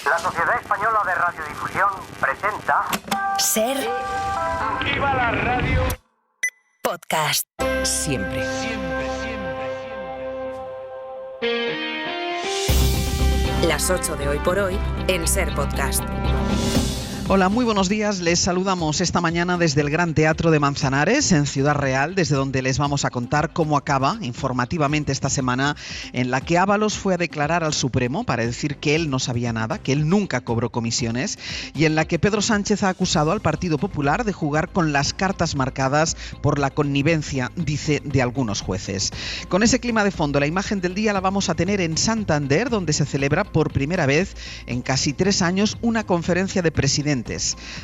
La Sociedad Española de Radiodifusión presenta... Ser. Aquí va la radio. Podcast. Siempre. Las 8 de hoy por hoy en Ser Podcast. Hola, muy buenos días. Les saludamos esta mañana desde el Gran Teatro de Manzanares, en Ciudad Real, desde donde les vamos a contar cómo acaba informativamente esta semana en la que Ábalos fue a declarar al Supremo para decir que él no sabía nada, que él nunca cobró comisiones, y en la que Pedro Sánchez ha acusado al Partido Popular de jugar con las cartas marcadas por la connivencia, dice, de algunos jueces. Con ese clima de fondo, la imagen del día la vamos a tener en Santander, donde se celebra por primera vez en casi 3 años una conferencia de presidentes.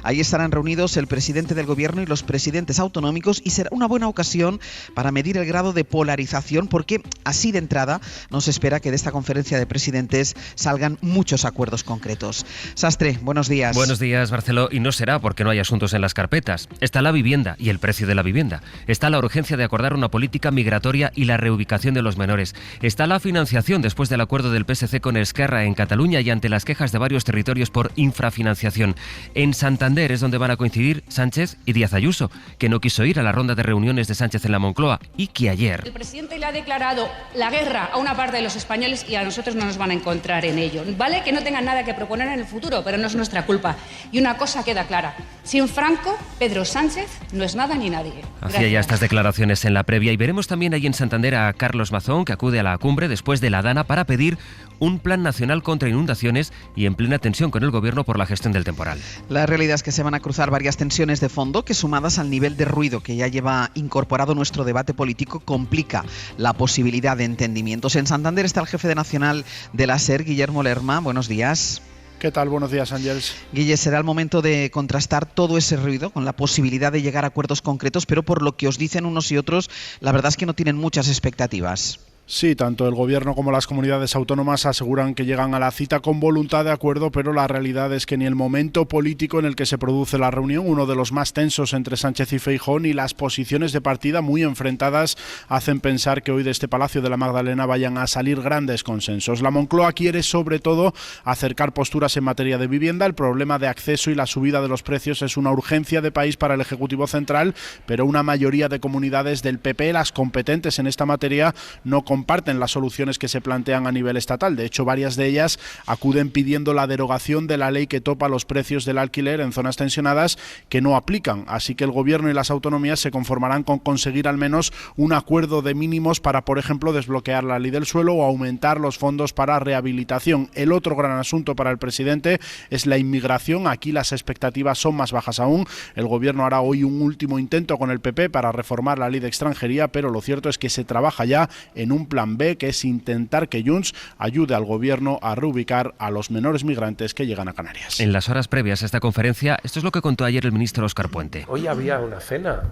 Ahí estarán reunidos el presidente del gobierno y los presidentes autonómicos y será una buena ocasión para medir el grado de polarización, porque así de entrada nos espera que de esta conferencia de presidentes salgan muchos acuerdos concretos. Sastre, buenos días. Buenos días, Barceló. Y no será porque no hay asuntos en las carpetas. Está la vivienda y el precio de la vivienda. Está la urgencia de acordar una política migratoria y la reubicación de los menores. Está la financiación después del acuerdo del PSC con Esquerra en Cataluña y ante las quejas de varios territorios por infrafinanciación. En Santander es donde van a coincidir Sánchez y Díaz Ayuso, que no quiso ir a la ronda de reuniones de Sánchez en la Moncloa y que ayer... El presidente le ha declarado la guerra a una parte de los españoles y a nosotros no nos van a encontrar en ello. Vale que no tengan nada que proponer en el futuro, pero no es nuestra culpa. Y una cosa queda clara, sin Franco, Pedro Sánchez no es nada ni nadie. Hacía ya estas declaraciones en la previa y veremos también ahí en Santander a Carlos Mazón, que acude a la cumbre después de la Dana para pedir un plan nacional contra inundaciones y en plena tensión con el gobierno por la gestión del temporal. La realidad es que se van a cruzar varias tensiones de fondo que, sumadas al nivel de ruido que ya lleva incorporado nuestro debate político, complica la posibilidad de entendimientos. En Santander está el jefe de nacional de la SER, Guillermo Lerma. Buenos días. ¿Qué tal? Buenos días, Ángels. Guille, será el momento de contrastar todo ese ruido con la posibilidad de llegar a acuerdos concretos, pero por lo que os dicen unos y otros, la verdad es que no tienen muchas expectativas. Sí, tanto el gobierno como las comunidades autónomas aseguran que llegan a la cita con voluntad de acuerdo, pero la realidad es que ni el momento político en el que se produce la reunión, uno de los más tensos entre Sánchez y Feijóo, ni las posiciones de partida muy enfrentadas hacen pensar que hoy de este Palacio de la Magdalena vayan a salir grandes consensos. La Moncloa quiere sobre todo acercar posturas en materia de vivienda. El problema de acceso y la subida de los precios es una urgencia de país para el Ejecutivo Central, pero una mayoría de comunidades del PP, las competentes en esta materia, no comparten las soluciones que se plantean a nivel estatal. De hecho, varias de ellas acuden pidiendo la derogación de la ley que topa los precios del alquiler en zonas tensionadas, que no aplican. Así que el gobierno y las autonomías se conformarán con conseguir al menos un acuerdo de mínimos para, por ejemplo, desbloquear la ley del suelo o aumentar los fondos para rehabilitación. El otro gran asunto para el presidente es la inmigración. Aquí las expectativas son más bajas aún. El gobierno hará hoy un último intento con el PP para reformar la ley de extranjería, pero lo cierto es que se trabaja ya en un plan B, que es intentar que Junts ayude al gobierno a reubicar a los menores migrantes que llegan a Canarias. En las horas previas a esta conferencia, esto es lo que contó ayer el ministro Óscar Puente. Hoy había una cena,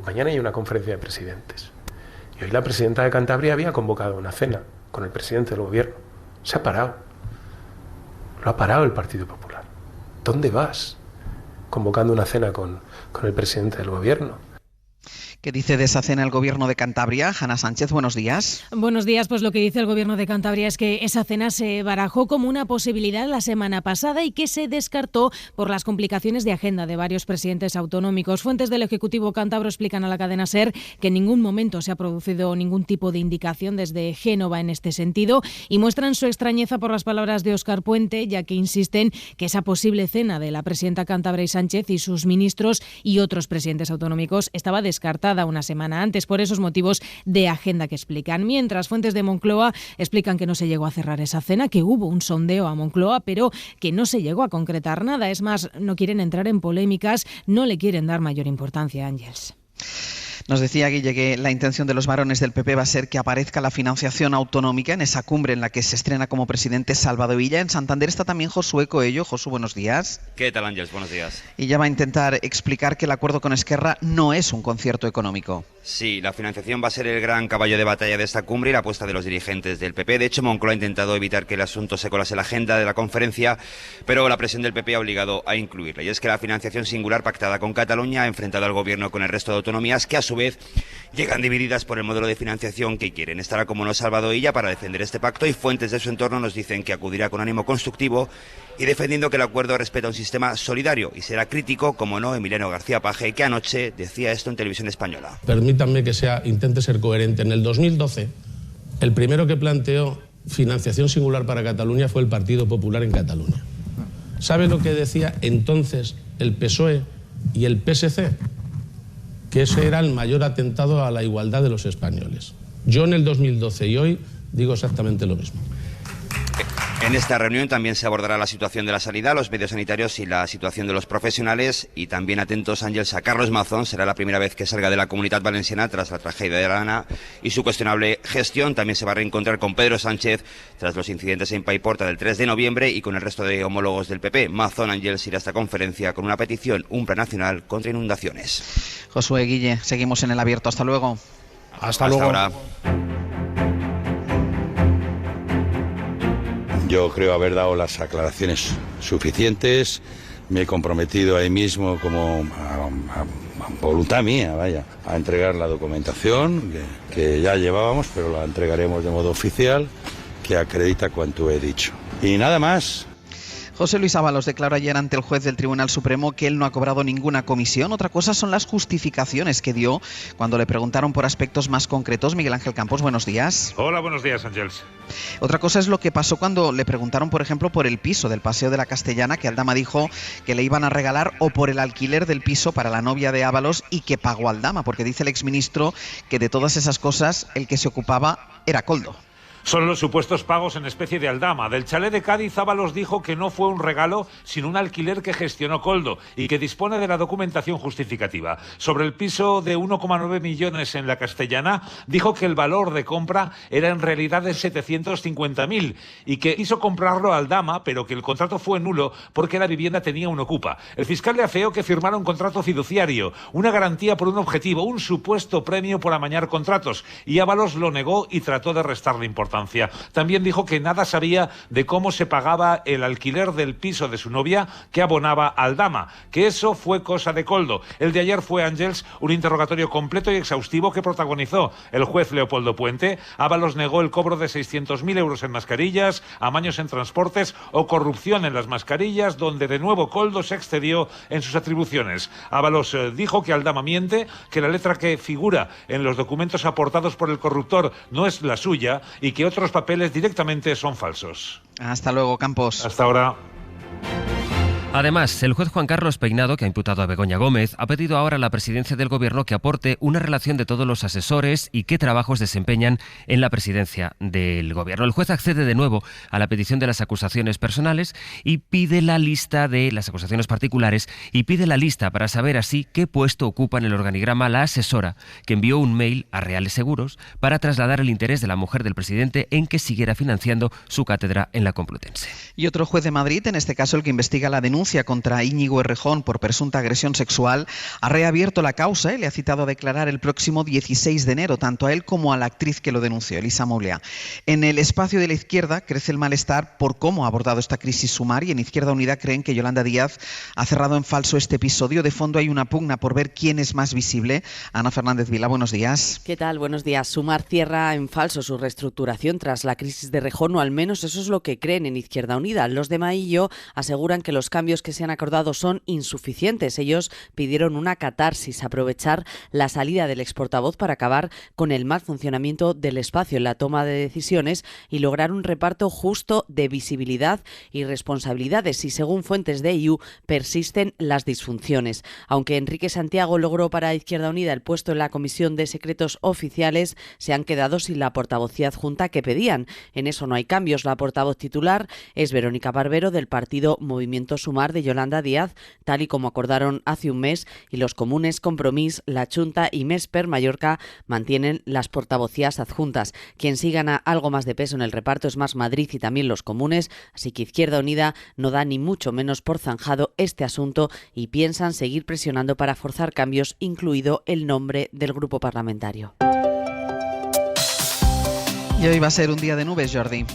mañana hay una conferencia de presidentes. Y hoy la presidenta de Cantabria había convocado una cena con el presidente del gobierno. Se ha parado. Lo ha parado el Partido Popular. ¿Dónde vas? Convocando una cena con el presidente del gobierno. ¿Qué dice de esa cena el gobierno de Cantabria? Hanna Sánchez, buenos días. Buenos días, pues lo que dice el gobierno de Cantabria es que esa cena se barajó como una posibilidad la semana pasada y que se descartó por las complicaciones de agenda de varios presidentes autonómicos. Fuentes del Ejecutivo cántabro explican a la cadena SER que en ningún momento se ha producido ningún tipo de indicación desde Génova en este sentido y muestran su extrañeza por las palabras de Óscar Puente, ya que insisten que esa posible cena de la presidenta cántabra y Sánchez y sus ministros y otros presidentes autonómicos estaba descartada una semana antes por esos motivos de agenda que explican. Mientras, fuentes de Moncloa explican que no se llegó a cerrar esa cena, que hubo un sondeo a Moncloa, pero que no se llegó a concretar nada. Es más, no quieren entrar en polémicas, no le quieren dar mayor importancia a Ángels. Nos decía Guille que la intención de los varones del PP va a ser que aparezca la financiación autonómica en esa cumbre en la que se estrena como presidente Salvador Illa. En Santander está también Josué Coello. Josu, buenos días. ¿Qué tal, Ángels? Buenos días. Y ya va a intentar explicar que el acuerdo con Esquerra no es un concierto económico. Sí, la financiación va a ser el gran caballo de batalla de esta cumbre y la apuesta de los dirigentes del PP. De hecho, Moncloa ha intentado evitar que el asunto se colase en la agenda de la conferencia, pero la presión del PP ha obligado a incluirla. Y es que la financiación singular pactada con Cataluña ha enfrentado al gobierno con el resto de autonomías, que a su su vez llegan divididas por el modelo de financiación que quieren. Estará como no Salvador Illa para defender este pacto y fuentes de su entorno nos dicen que acudirá con ánimo constructivo y defendiendo que el acuerdo respeta un sistema solidario y será crítico, como no, Emiliano García Paje, que anoche decía esto en Televisión Española. Permítanme que intente ser coherente. En el 2012, el primero que planteó financiación singular para Cataluña fue el Partido Popular en Cataluña. ¿Sabe lo que decía entonces el PSOE y el PSC? Que ese era el mayor atentado a la igualdad de los españoles. Yo en el 2012 y hoy digo exactamente lo mismo. En esta reunión también se abordará la situación de la sanidad, los medios sanitarios y la situación de los profesionales. Y también atentos, Ángels, a Carlos Mazón. Será la primera vez que salga de la Comunitat Valenciana tras la tragedia de Arana y su cuestionable gestión. También se va a reencontrar con Pedro Sánchez tras los incidentes en Paiporta del 3 de noviembre y con el resto de homólogos del PP. Mazón, Ángels, irá a esta conferencia con una petición, un plan nacional contra inundaciones. Josué, Guille, seguimos en el abierto. Hasta luego. Hasta luego. Ahora. Yo creo haber dado las aclaraciones suficientes. Me he comprometido ahí mismo, como a voluntad mía, a entregar la documentación que ya llevábamos, pero la entregaremos de modo oficial, que acredita cuanto he dicho. Y nada más. José Luis Ábalos declaró ayer ante el juez del Tribunal Supremo que él no ha cobrado ninguna comisión. Otra cosa son las justificaciones que dio cuando le preguntaron por aspectos más concretos. Miguel Ángel Campos, buenos días. Hola, buenos días, Ángels. Otra cosa es lo que pasó cuando le preguntaron, por ejemplo, por el piso del Paseo de la Castellana, que Aldama dijo que le iban a regalar, o por el alquiler del piso para la novia de Ábalos y que pagó Aldama, porque dice el exministro que de todas esas cosas el que se ocupaba era Koldo. Son los supuestos pagos en especie de Aldama. Del chalet de Cádiz, Ábalos dijo que no fue un regalo, sino un alquiler que gestionó Koldo y que dispone de la documentación justificativa. Sobre el piso de 1,9 millones en la Castellana, dijo que el valor de compra era en realidad de 750.000 y que quiso comprarlo a Aldama, pero que el contrato fue nulo porque la vivienda tenía un ocupa. El fiscal le afeó que firmara un contrato fiduciario, una garantía por un objetivo, un supuesto premio por amañar contratos, y Ábalos lo negó y trató de restarle importancia. También dijo que nada sabía de cómo se pagaba el alquiler del piso de su novia que abonaba Aldama, que eso fue cosa de Koldo. El de ayer fue, Ángels, un interrogatorio completo y exhaustivo que protagonizó el juez Leopoldo Puente. Ábalos negó el cobro de 600.000 euros en mascarillas, amaños en transportes o corrupción en las mascarillas, donde de nuevo Koldo se excedió en sus atribuciones. Ábalos dijo que Aldama miente, que la letra que figura en los documentos aportados por el corruptor no es la suya y que otros papeles directamente son falsos. Hasta luego, Campos. Hasta ahora. Además, el juez Juan Carlos Peinado, que ha imputado a Begoña Gómez, ha pedido ahora a la presidencia del Gobierno que aporte una relación de todos los asesores y qué trabajos desempeñan en la presidencia del Gobierno. El juez accede de nuevo a la petición de las acusaciones personales y pide la lista de las acusaciones particulares y pide la lista para saber así qué puesto ocupa en el organigrama la asesora que envió un mail a Reales Seguros para trasladar el interés de la mujer del presidente en que siguiera financiando su cátedra en la Complutense. Y otro juez de Madrid, en este caso el que investiga la denuncia contra Íñigo Errejón por presunta agresión sexual, ha reabierto la causa y le ha citado a declarar el próximo 16 de enero, tanto a él como a la actriz que lo denunció, Elisa Moulea. En el espacio de la izquierda crece el malestar por cómo ha abordado esta crisis Sumar, y en Izquierda Unida creen que Yolanda Díaz ha cerrado en falso este episodio. De fondo hay una pugna por ver quién es más visible. Ana Fernández Vila, buenos días. ¿Qué tal? Buenos días. Sumar cierra en falso su reestructuración tras la crisis de Errejón, o al menos eso es lo que creen en Izquierda Unida. Los de Maillo aseguran que los cambios que se han acordado son insuficientes. Ellos pidieron una catarsis, aprovechar la salida del exportavoz para acabar con el mal funcionamiento del espacio en la toma de decisiones y lograr un reparto justo de visibilidad y responsabilidades. Y según fuentes de IU, persisten las disfunciones. Aunque Enrique Santiago logró para Izquierda Unida el puesto en la Comisión de Secretos Oficiales, se han quedado sin la portavocía adjunta que pedían. En eso no hay cambios. La portavoz titular es Verónica Barbero, del partido Movimiento Sumar de Yolanda Díaz, tal y como acordaron hace un mes, y los comunes Compromís, La Chunta y Mesper Mallorca mantienen las portavocías adjuntas. Quien sí gana algo más de peso en el reparto es Más Madrid y también los comunes, así que Izquierda Unida no da ni mucho menos por zanjado este asunto y piensan seguir presionando para forzar cambios, incluido el nombre del grupo parlamentario. Y hoy va a ser un día de nubes, Jordi.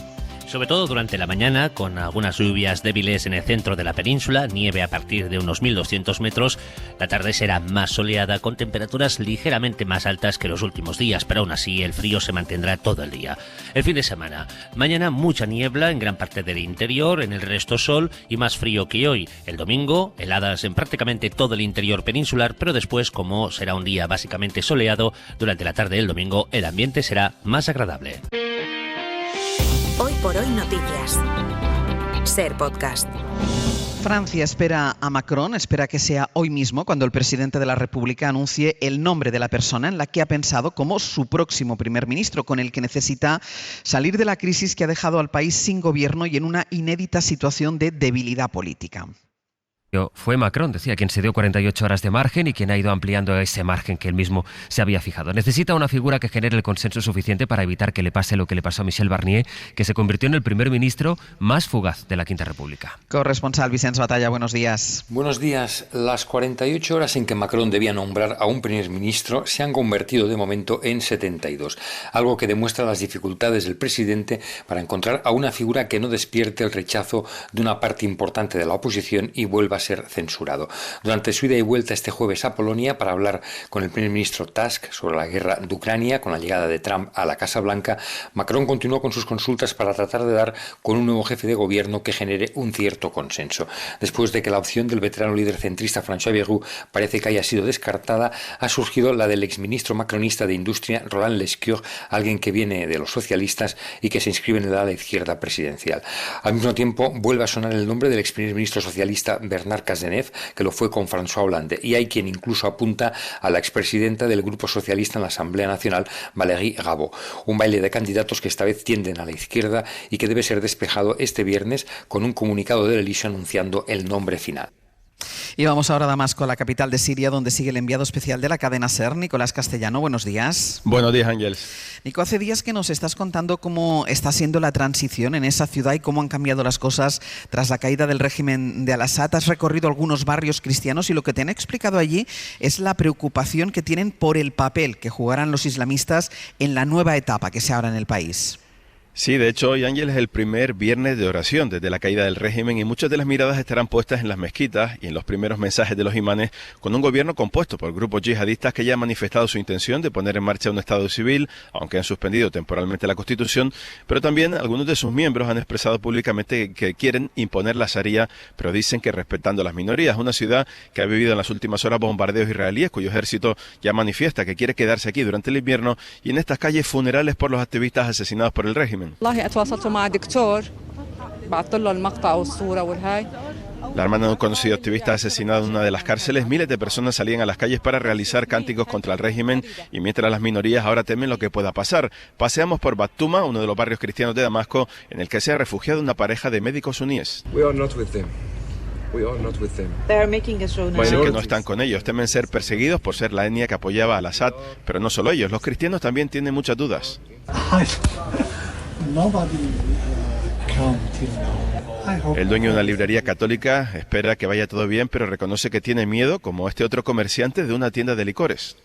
sobre todo durante la mañana, con algunas lluvias débiles en el centro de la península, nieve a partir de unos 1.200 metros. La tarde será más soleada, con temperaturas ligeramente más altas que los últimos días, pero aún así el frío se mantendrá todo el día. El fin de semana, mañana mucha niebla en gran parte del interior, en el resto sol y más frío que hoy. El domingo, heladas en prácticamente todo el interior peninsular, pero después, como será un día básicamente soleado, durante la tarde del domingo el ambiente será más agradable. Hoy por hoy noticias. Ser Podcast. Francia espera a Macron, espera que sea hoy mismo cuando el presidente de la República anuncie el nombre de la persona en la que ha pensado como su próximo primer ministro, con el que necesita salir de la crisis que ha dejado al país sin gobierno y en una inédita situación de debilidad política. Fue Macron, decía, quien se dio 48 horas de margen y quien ha ido ampliando ese margen que él mismo se había fijado. Necesita una figura que genere el consenso suficiente para evitar que le pase lo que le pasó a Michel Barnier, que se convirtió en el primer ministro más fugaz de la Quinta República. Corresponsal Vicens Batalla, buenos días. Buenos días. Las 48 horas en que Macron debía nombrar a un primer ministro se han convertido de momento en 72, algo que demuestra las dificultades del presidente para encontrar a una figura que no despierte el rechazo de una parte importante de la oposición y vuelva a ser censurado. Durante su ida y vuelta este jueves a Polonia para hablar con el primer ministro Tusk sobre la guerra de Ucrania, con la llegada de Trump a la Casa Blanca, Macron continuó con sus consultas para tratar de dar con un nuevo jefe de gobierno que genere un cierto consenso. Después de que la opción del veterano líder centrista François Bayrou parece que haya sido descartada, ha surgido la del exministro macronista de Industria Roland Lescure, alguien que viene de los socialistas y que se inscribe en el ala izquierda presidencial. Al mismo tiempo vuelve a sonar el nombre del ex primer ministro socialista Bernard Cazeneuve, que lo fue con François Hollande, y hay quien incluso apunta a la expresidenta del Grupo Socialista en la Asamblea Nacional, Valérie Rabault. Un baile de candidatos que esta vez tienden a la izquierda y que debe ser despejado este viernes con un comunicado del Elíseo anunciando el nombre final. Y vamos ahora a Damasco, la capital de Siria, donde sigue el enviado especial de la cadena SER, Nicolás Castellano. Buenos días. Buenos días, Ángeles. Nico, hace días que nos estás contando cómo está siendo la transición en esa ciudad y cómo han cambiado las cosas tras la caída del régimen de Al-Assad. Has recorrido algunos barrios cristianos y lo que te han explicado allí es la preocupación que tienen por el papel que jugarán los islamistas en la nueva etapa que se abra en el país. Sí, de hecho hoy, Ángel, es el primer viernes de oración desde la caída del régimen y muchas de las miradas estarán puestas en las mezquitas y en los primeros mensajes de los imanes, con un gobierno compuesto por grupos yihadistas que ya han manifestado su intención de poner en marcha un estado civil, aunque han suspendido temporalmente la Constitución, pero también algunos de sus miembros han expresado públicamente que quieren imponer la Sharia, pero dicen que respetando las minorías. Una ciudad que ha vivido en las últimas horas bombardeos israelíes, cuyo ejército ya manifiesta que quiere quedarse aquí durante el invierno, y en estas calles funerales por los activistas asesinados por el régimen. La hermana de un conocido activista asesinado en una de las cárceles, miles de personas salían a las calles para realizar cánticos contra el régimen y mientras las minorías ahora temen lo que pueda pasar. Paseamos por Batuma, uno de los barrios cristianos de Damasco, en el que se ha refugiado una pareja de médicos suníes. Dicen que no están con ellos, temen ser perseguidos por ser la etnia que apoyaba a Al-Assad, pero no solo ellos, los cristianos también tienen muchas dudas. El dueño de una librería católica espera que vaya todo bien, pero reconoce que tiene miedo, como este otro comerciante de una tienda de licores,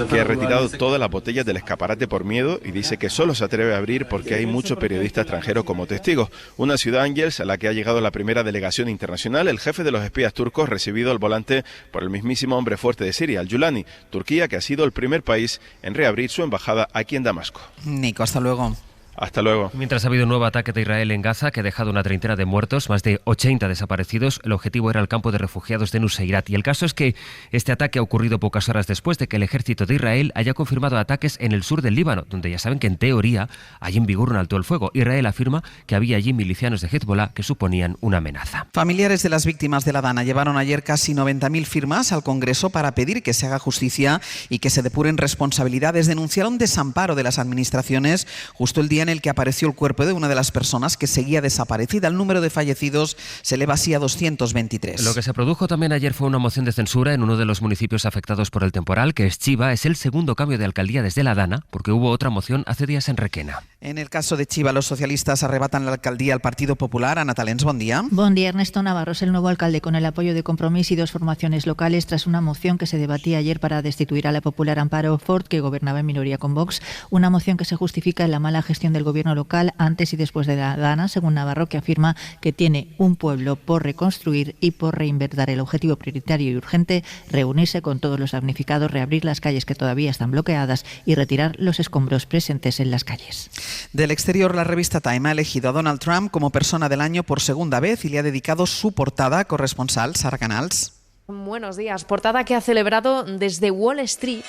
que ha retirado todas las botellas del escaparate por miedo y dice que solo se atreve a abrir porque hay mucho periodista extranjero como testigos. Una ciudad, Ángels, a la que ha llegado la primera delegación internacional, el jefe de los espías turcos recibido al volante por el mismísimo hombre fuerte de Siria, Al-Julani, Turquía, que ha sido el primer país en reabrir su embajada aquí en Damasco. Nico, hasta luego. Hasta luego. Mientras ha habido un nuevo ataque de Israel en Gaza que ha dejado una treintena de muertos, más de 80 desaparecidos, el objetivo era el campo de refugiados de Nuseirat. Y el caso es que este ataque ha ocurrido pocas horas después de que el ejército de Israel haya confirmado ataques en el sur del Líbano, donde ya saben que en teoría hay en vigor un alto el fuego. Israel afirma que había allí milicianos de Hezbollah que suponían una amenaza. Familiares de las víctimas de la Dana llevaron ayer casi 90.000 firmas al Congreso para pedir que se haga justicia y que se depuren responsabilidades. Denunciaron desamparo de las administraciones justo el día en el que apareció el cuerpo de una de las personas que seguía desaparecida. El número de fallecidos se eleva así a 223. Lo que se produjo también ayer fue una moción de censura en uno de los municipios afectados por el temporal, que es Chiva. Es el segundo cambio de alcaldía desde la Dana, porque hubo otra moción hace días en Requena. En el caso de Chiva, los socialistas arrebatan la alcaldía al Partido Popular. Ana Talens, buen día. Buen día. Ernesto Navarro es el nuevo alcalde con el apoyo de Compromís y dos formaciones locales tras una moción que se debatía ayer para destituir a la popular Amparo Fort, que gobernaba en minoría con Vox. Una moción que se justifica en la mala gestión del gobierno local antes y después de la Dana, según Navarro, que afirma que tiene un pueblo por reconstruir y por reinvertir. El objetivo prioritario y urgente, reunirse con todos los damnificados, reabrir las calles que todavía están bloqueadas y retirar los escombros presentes en las calles. Del exterior, la revista Time ha elegido a Donald Trump como persona del año por segunda vez y le ha dedicado su portada. Corresponsal Sara Canals. Buenos días. Portada que ha celebrado desde Wall Street,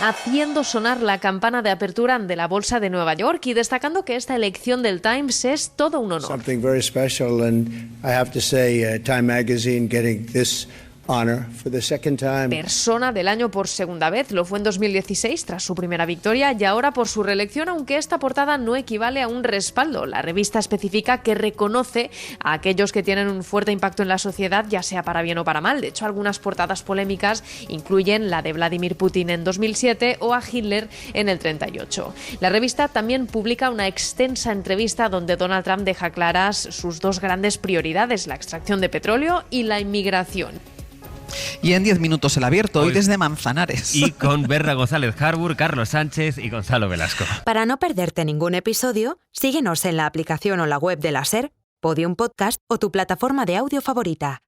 haciendo sonar la campana de apertura de la Bolsa de Nueva York y destacando que esta elección del Times es todo un honor. Something very special, and I have to say, Time Magazine getting this honor for the second time. Persona del año por segunda vez, lo fue en 2016 tras su primera victoria y ahora por su reelección, aunque esta portada no equivale a un respaldo. La revista especifica que reconoce a aquellos que tienen un fuerte impacto en la sociedad, ya sea para bien o para mal. De hecho, algunas portadas polémicas incluyen la de Vladimir Putin en 2007 o a Hitler en el 38. La revista también publica una extensa entrevista donde Donald Trump deja claras sus dos grandes prioridades, la extracción de petróleo y la inmigración. Y en 10 minutos el abierto, hoy desde Manzanares. Y con Berra González Harbour, Carlos Sánchez y Gonzalo Velasco. Para no perderte ningún episodio, síguenos en la aplicación o la web de la SER, Podium Podcast o tu plataforma de audio favorita.